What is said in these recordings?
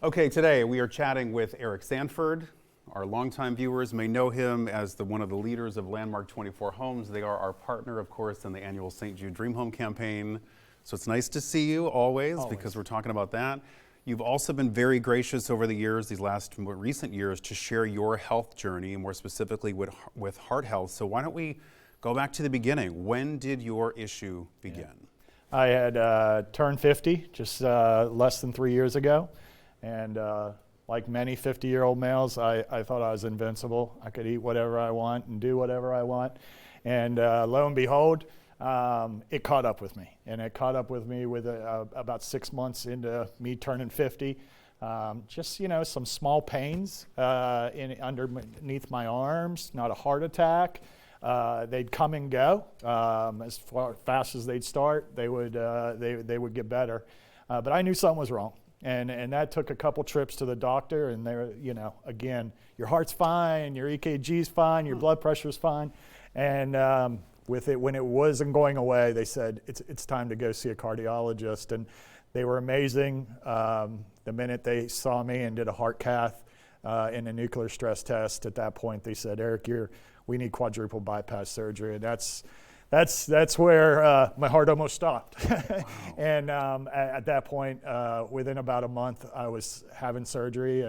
Okay, today we are chatting with Eric Sanford. Our longtime viewers may know him as one of the leaders of Landmark 24 Homes. They are our partner, of course, in the annual St. Jude Dream Home campaign. So it's nice to see you always, because we're talking about that. You've also been very gracious over the years, these last more recent years, to share your health journey, and more specifically with heart health. So why don't we go back to the beginning? When did your issue begin? I had turned 50 just less than 3 years ago. And like many 50-year-old males, I thought I was invincible. I could eat whatever I want and do whatever I want. And lo and behold, it caught up with me. And it caught up with me with about 6 months into me turning 50. Just, some small pains underneath my arms, not a heart attack. They'd come and go. As fast as they'd start, they would get better. But I knew something was wrong. And that took a couple trips to the doctor, and they were, again, your heart's fine, your EKG's fine, your blood pressure's fine. And when it wasn't going away, they said, it's time to go see a cardiologist. And they were amazing. The minute they saw me and did a heart cath and a nuclear stress test, at that point they said, Eric, we need quadruple bypass surgery. And that's where my heart almost stopped. Wow. And at that point, within about a month, I was having surgery,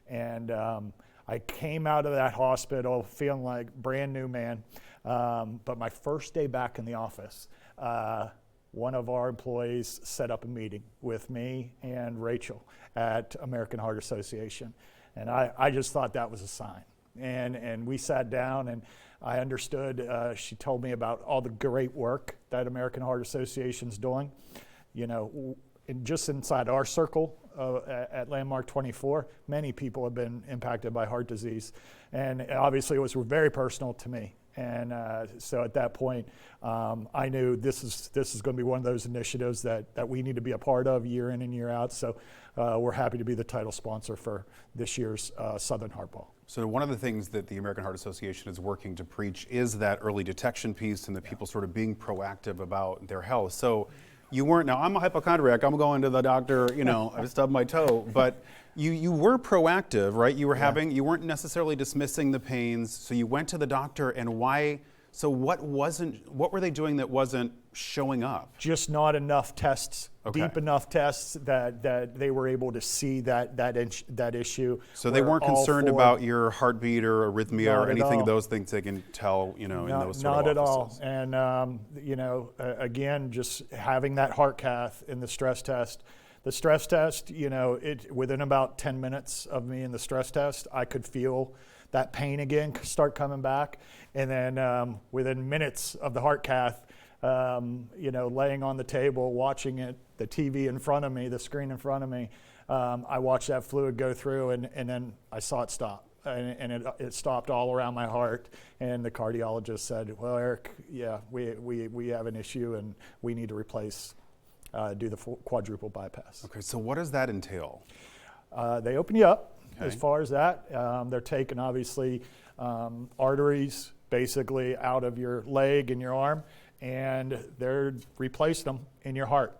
and I came out of that hospital feeling like brand new man. But my first day back in the office, one of our employees set up a meeting with me and Rachel at American Heart Association. And I just thought that was a sign. And we sat down, and I understood. She told me about all the great work that American Heart Association's doing. Just inside our circle at Landmark 24, many people have been impacted by heart disease. And obviously it was very personal to me. And so at that point, I knew this is going to be one of those initiatives that we need to be a part of year in and year out. So we're happy to be the title sponsor for this year's Southern Heart Ball. So one of the things that the American Heart Association is working to preach is that early detection piece, and the people sort of being proactive about their health. So you weren't, now I'm a hypochondriac, I'm going to the doctor, I stubbed my toe, but you were proactive, right? You weren't necessarily dismissing the pains, so you went to the doctor, and why? So what were they doing that wasn't showing up? Just not enough tests, deep enough tests that they were able to see that issue. So they weren't concerned about your heartbeat or arrhythmia or anything of those things they can tell, in those sort of offices. Not at all. And, again, just having that heart cath in the stress test. The stress test, within about 10 minutes of me in the stress test, I could feel that pain again start coming back. And then within minutes of the heart cath, laying on the table, watching it, the TV in front of me, the screen in front of me, I watched that fluid go through, and then I saw it stop. And it stopped all around my heart. And the cardiologist said, well, Eric, we have an issue, and we need to do the quadruple bypass. Okay, so what does that entail? They open you up. Okay. As far as that, they're taking, obviously, arteries basically out of your leg and your arm, and they're replacing them in your heart.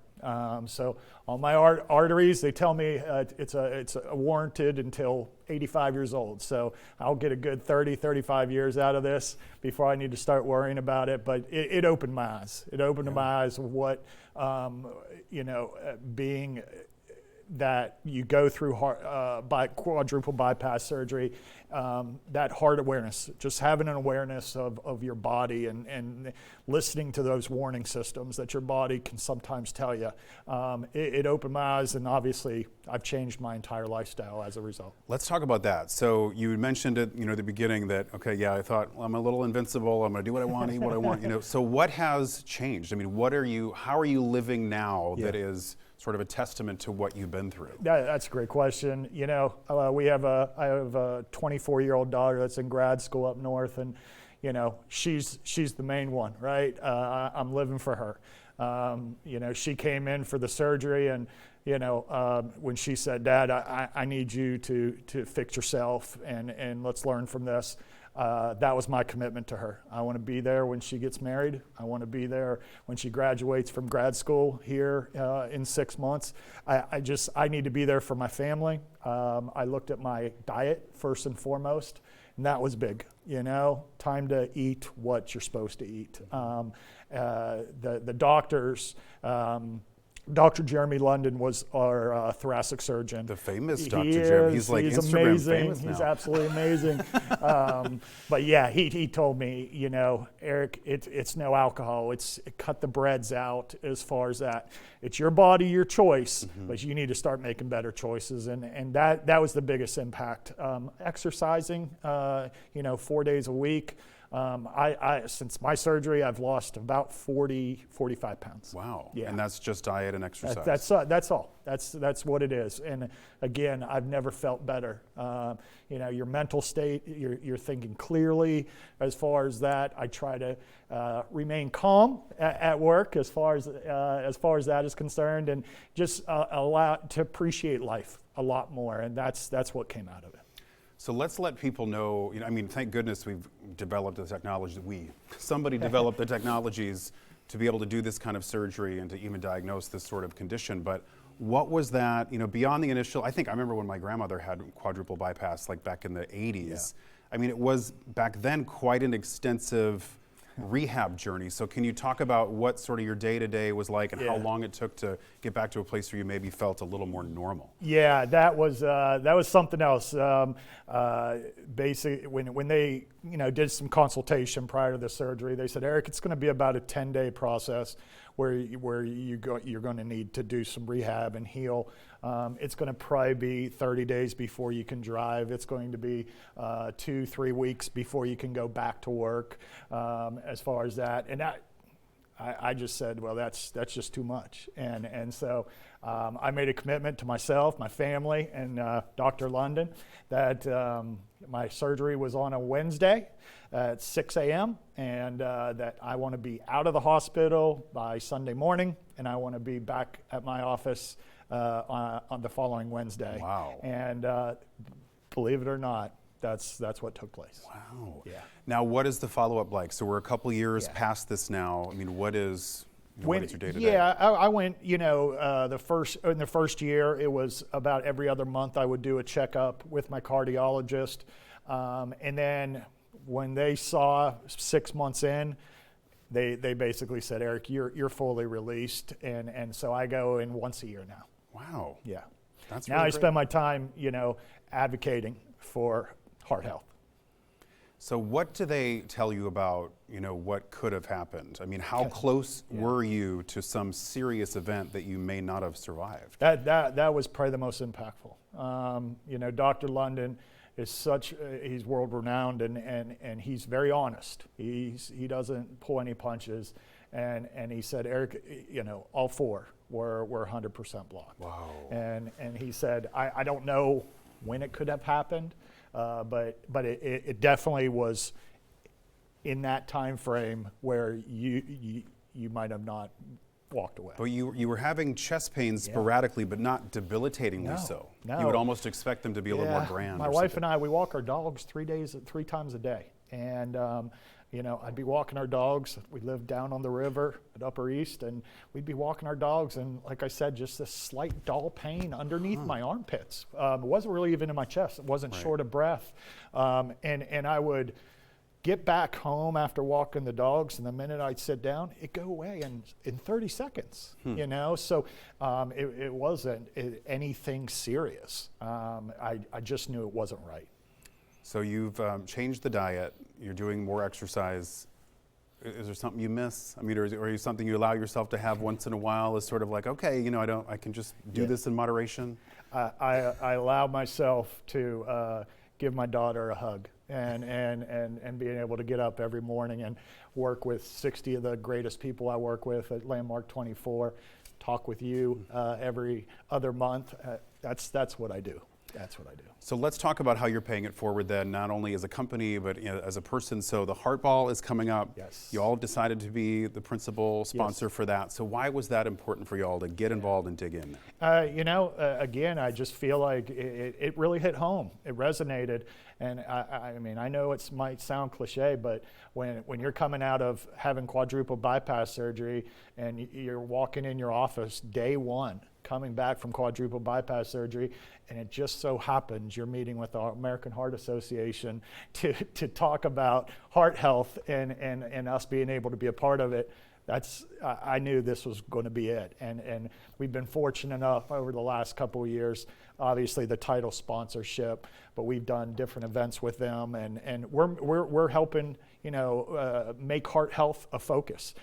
So on my arteries, they tell me it's warranted until 85 years old. So I'll get a good 30, 35 years out of this before I need to start worrying about it. But it opened my eyes. It opened my eyes of what, being that you go through quadruple bypass surgery, that heart awareness, just having an awareness of your body and listening to those warning systems that your body can sometimes tell you. It opened my eyes, and obviously I've changed my entire lifestyle as a result. Let's talk about that. So you mentioned it, at the beginning that, I thought, well, I'm a little invincible, I'm gonna do what I want, eat what I want, So what has changed? I mean, how are you living now that is sort of a testament to what you've been through? That's a great question. I have a 24-year-old daughter that's in grad school up north, and she's the main one, right? I'm living for her. She came in for the surgery, and when she said, Dad, I need you to fix yourself, and let's learn from this. that was my commitment to her. I want to be there when she gets married. I want to be there when she graduates from grad school here in 6 months. I need to be there for my family. I looked at my diet first and foremost, and that was big. Time to eat what you're supposed to eat. The doctors, Dr. Jeremy London was our thoracic surgeon. The famous Dr. Jeremy. He's like Instagram amazing. famous now. He's absolutely amazing. But yeah, he told me, Eric, it's no alcohol. Cut the breads out as far as that. It's your body, your choice, but you need to start making better choices. And that was the biggest impact. Exercising, 4 days a week. Since my surgery, I've lost about 45 pounds. Wow. Yeah. And that's just diet and exercise. That's all. That's what it is. And again, I've never felt better. Your mental state, you're thinking clearly as far as that. I try to remain calm at work as far as that is concerned, and just allow to appreciate life a lot more. And that's what came out of it. So let's let people know, thank goodness we've developed the technology somebody developed the technologies to be able to do this kind of surgery and to even diagnose this sort of condition. But what was that, beyond the initial, I remember when my grandmother had quadruple bypass, like back in the 80s. Yeah. It was back then quite an extensive rehab journey. So can you talk about what sort of your day-to-day was like and how long it took to get back to a place where you maybe felt a little more normal? Yeah, that was something else. Basically, when they did some consultation prior to the surgery, they said, Eric, it's going to be about a 10-day process where you're going to need to do some rehab and heal. It's going to probably be 30 days before you can drive. It's going to be 2-3 weeks before you can go back to work. As far as that, and I just said, well, that's just too much. And so I made a commitment to myself, my family, and Dr. London that my surgery was on a Wednesday at 6 a.m. and that I want to be out of the hospital by Sunday morning, and I want to be back at my office on the following Wednesday. Wow. And believe it or not, that's what took place. Wow. Yeah. Now, what is the follow-up like? So we're a couple years past this now. What is your day-to-day? Yeah, I went, in the first year, it was about every other month I would do a checkup with my cardiologist. And then when they saw 6 months in, they basically said, Eric, you're fully released. And so I go in once a year now. Wow. Yeah. That's now really I great. spend my time, advocating for heart health. So what do they tell you about, what could have happened? How close were you to some serious event that you may not have survived? That was probably the most impactful. Dr. London is he's world renowned and he's very honest. He doesn't pull any punches. And he said, Eric, all four were 100% blocked. Wow. And he said, I don't know when it could have happened, but it definitely was in that time frame where you might have not walked away. But you were having chest pains sporadically, but not debilitatingly so. No. You would almost expect them to be a little more grand. My wife and I, we walk our dogs 3 times a day. And I'd be walking our dogs. We lived down on the river at Upper East, and we'd be walking our dogs, and like I said, just this slight dull pain underneath my armpits. It wasn't really even in my chest. It wasn't short of breath. And I would get back home after walking the dogs, and the minute I'd sit down, it'd go away in 30 seconds, So it wasn't anything serious. I just knew it wasn't right. So you've changed the diet. You're doing more exercise. Is there something you miss? Or is it something you allow yourself to have once in a while as sort of like, okay, I can just do this in moderation? I allow myself to give my daughter a hug and being able to get up every morning and work with 60 of the greatest people I work with at Landmark 24, talk with you every other month. That's what I do. That's what I do. So let's talk about how you're paying it forward then, not only as a company, but as a person. So the Heart Ball is coming up. Yes. You all decided to be the principal sponsor for that. So why was that important for you all to get involved and dig in? Again, I just feel like it really hit home. It resonated. And I mean, I know it might sound cliche, but when you're coming out of having quadruple bypass surgery and you're walking in your office day one, coming back from quadruple bypass surgery, and it just so happens you're meeting with the American Heart Association to talk about heart health and us being able to be a part of it, I knew this was going to be it. And we've been fortunate enough over the last couple of years, obviously the title sponsorship, but we've done different events with them, and we're helping make heart health a focus.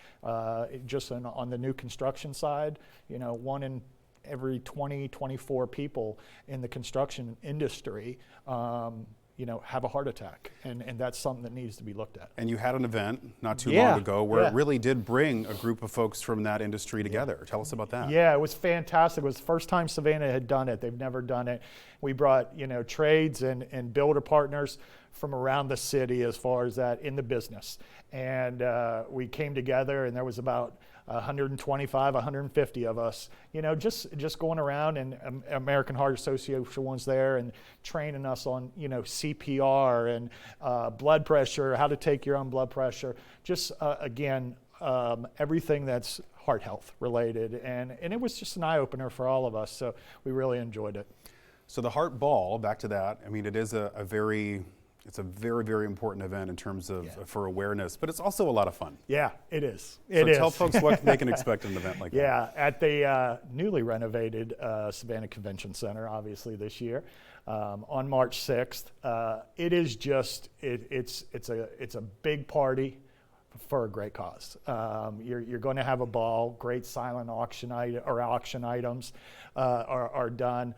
Just on the new construction side, one in every 24 people in the construction industry have a heart attack, and that's something that needs to be looked at. And you had an event not too long ago where it really did bring a group of folks from that industry together. Tell us about that. Yeah, it was fantastic. It was the first time Savannah had done it. They've never done it. We brought trades and builder partners from around the city as far as that in the business. And we came together, and there was about 125, 150 of us, just going around, and American Heart Association was there and training us on, CPR and blood pressure, how to take your own blood pressure, just again, everything that's heart health related. And it was just an eye opener for all of us. So we really enjoyed it. So the Heart Ball, back to that, I mean, it is it's a very, very important event in terms of for awareness, but it's also a lot of fun. Yeah, it is. Tell folks what they can expect in an event like that. Yeah, at the newly renovated Savannah Convention Center, obviously this year, on March 6th. It is just it's a big party for a great cause. You're going to have a ball. Great silent auction items are done.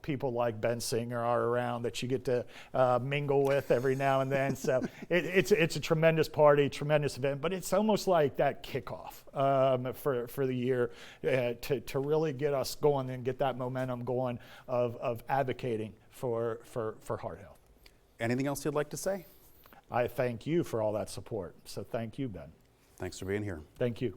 People like Ben Singer are around that you get to mingle with every now and then. So it's a tremendous party, tremendous event, but it's almost like that kickoff for the year to really get us going and get that momentum going of advocating for heart health. Anything else you'd like to say? I thank you for all that support. So thank you, Ben. Thanks for being here. Thank you.